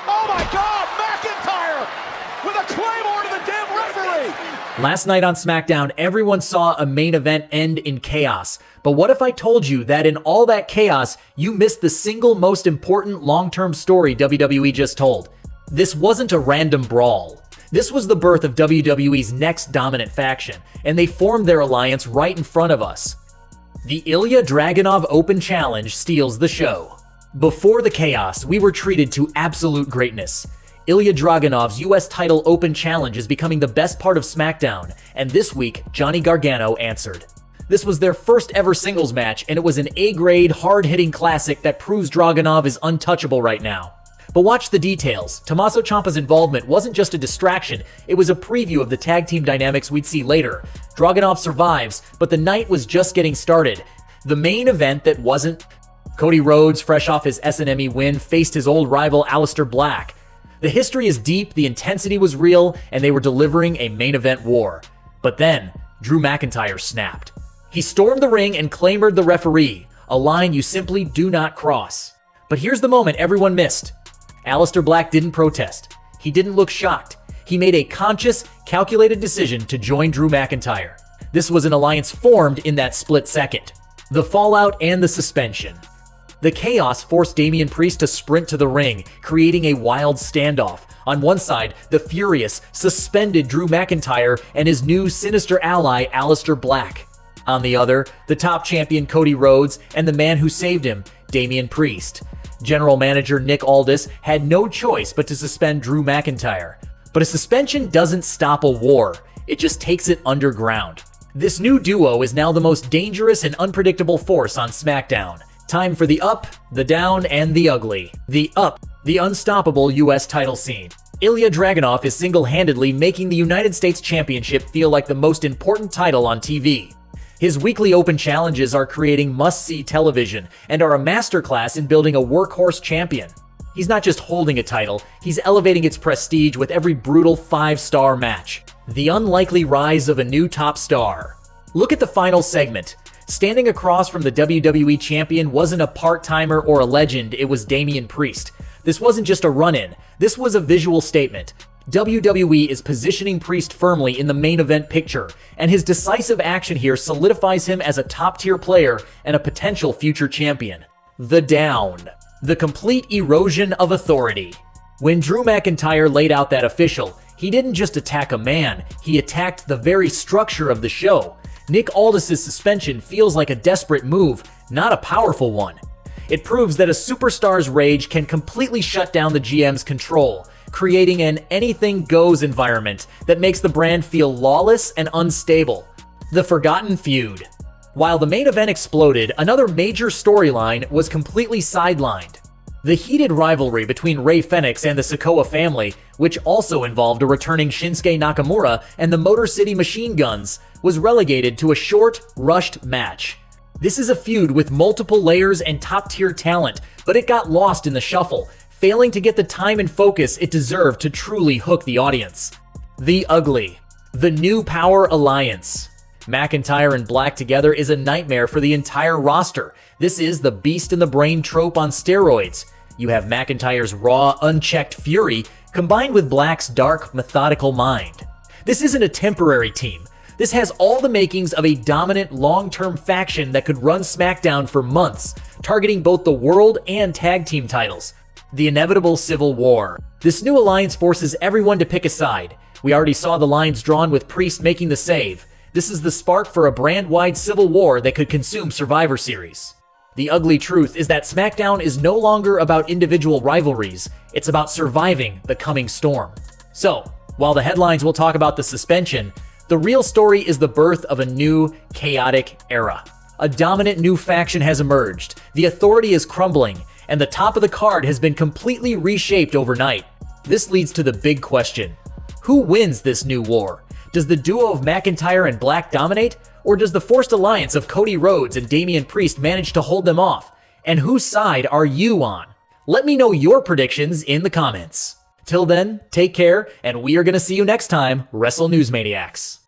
Oh my God, McIntyre with a claymore to the damn referee. Last night on SmackDown, everyone saw a main event end in chaos. But what if I told you that in all that chaos, you missed the single most important long-term story WWE just told? This wasn't a random brawl. This was the birth of WWE's next dominant faction, and they formed their alliance right in front of us. The Ilja Dragunov Open Challenge steals the show. Before the chaos, we were treated to absolute greatness. Ilja Dragunov's US title Open Challenge is becoming the best part of SmackDown, and this week, Johnny Gargano answered. This was their first ever singles match, and it was an A-grade, hard-hitting classic that proves Dragunov is untouchable right now. But watch the details. Tommaso Ciampa's involvement wasn't just a distraction, it was a preview of the tag team dynamics we'd see later. Dragunov survives, but the night was just getting started. The main event that wasn't. Cody Rhodes, fresh off his SNME win, faced his old rival Aleister Black. The history is deep, the intensity was real, and they were delivering a main event war. But then, Drew McIntyre snapped. He stormed the ring and clamored the referee, a line you simply do not cross. But here's the moment everyone missed. Aleister Black didn't protest. He didn't look shocked. He made a conscious, calculated decision to join Drew McIntyre. This was an alliance formed in that split second. The fallout and the suspension. The chaos forced Damian Priest to sprint to the ring, creating a wild standoff. On one side, the furious, suspended Drew McIntyre and his new sinister ally, Aleister Black. On the other, the top champion Cody Rhodes and the man who saved him, Damian Priest. General Manager Nick Aldis had no choice but to suspend Drew McIntyre. But a suspension doesn't stop a war, it just takes it underground. This new duo is now the most dangerous and unpredictable force on SmackDown. Time for the up, the down, and the ugly. The up, the unstoppable US title scene. Ilja Dragunov is single-handedly making the United States Championship feel like the most important title on TV. His weekly open challenges are creating must-see television and are a masterclass in building a workhorse champion. He's not just holding a title, he's elevating its prestige with every brutal 5-star match. The unlikely rise of a new top star. Look at the final segment. Standing across from the WWE champion wasn't a part-timer or a legend, it was Damian Priest. This wasn't just a run-in, this was a visual statement. WWE is positioning Priest firmly in the main event picture, and his decisive action here solidifies him as a top-tier player and a potential future champion. The down. The complete erosion of authority. When Drew McIntyre laid out that official, he didn't just attack a man, he attacked the very structure of the show. Nick Aldis' suspension feels like a desperate move, not a powerful one. It proves that a superstar's rage can completely shut down the GM's control, creating an anything-goes environment that makes the brand feel lawless and unstable. The forgotten feud. While the main event exploded, another major storyline was completely sidelined. The heated rivalry between Rey Fenix and the Sikoa family, which also involved a returning Shinsuke Nakamura and the Motor City Machine Guns, was relegated to a short, rushed match. This is a feud with multiple layers and top-tier talent, but it got lost in the shuffle, failing to get the time and focus it deserved to truly hook the audience. The ugly. The new power alliance. McIntyre and Black together is a nightmare for the entire roster. This is the beast in the brain trope on steroids. You have McIntyre's raw, unchecked fury combined with Black's dark, methodical mind. This isn't a temporary team. This has all the makings of a dominant, long-term faction that could run SmackDown for months, targeting both the world and tag team titles. The inevitable civil war. This new alliance forces everyone to pick a side. We already saw the lines drawn with Priest making the save. This is the spark for a brand-wide civil war that could consume Survivor Series. The ugly truth is that SmackDown is no longer about individual rivalries, it's about surviving the coming storm. So, while the headlines will talk about the suspension, the real story is the birth of a new, chaotic era. A dominant new faction has emerged, the authority is crumbling, and the top of the card has been completely reshaped overnight. This leads to the big question. Who wins this new war? Does the duo of McIntyre and Black dominate? Or does the forced alliance of Cody Rhodes and Damian Priest manage to hold them off? And whose side are you on? Let me know your predictions in the comments. Till then, take care, and we are going to see you next time, Wrestle Newsmaniacs.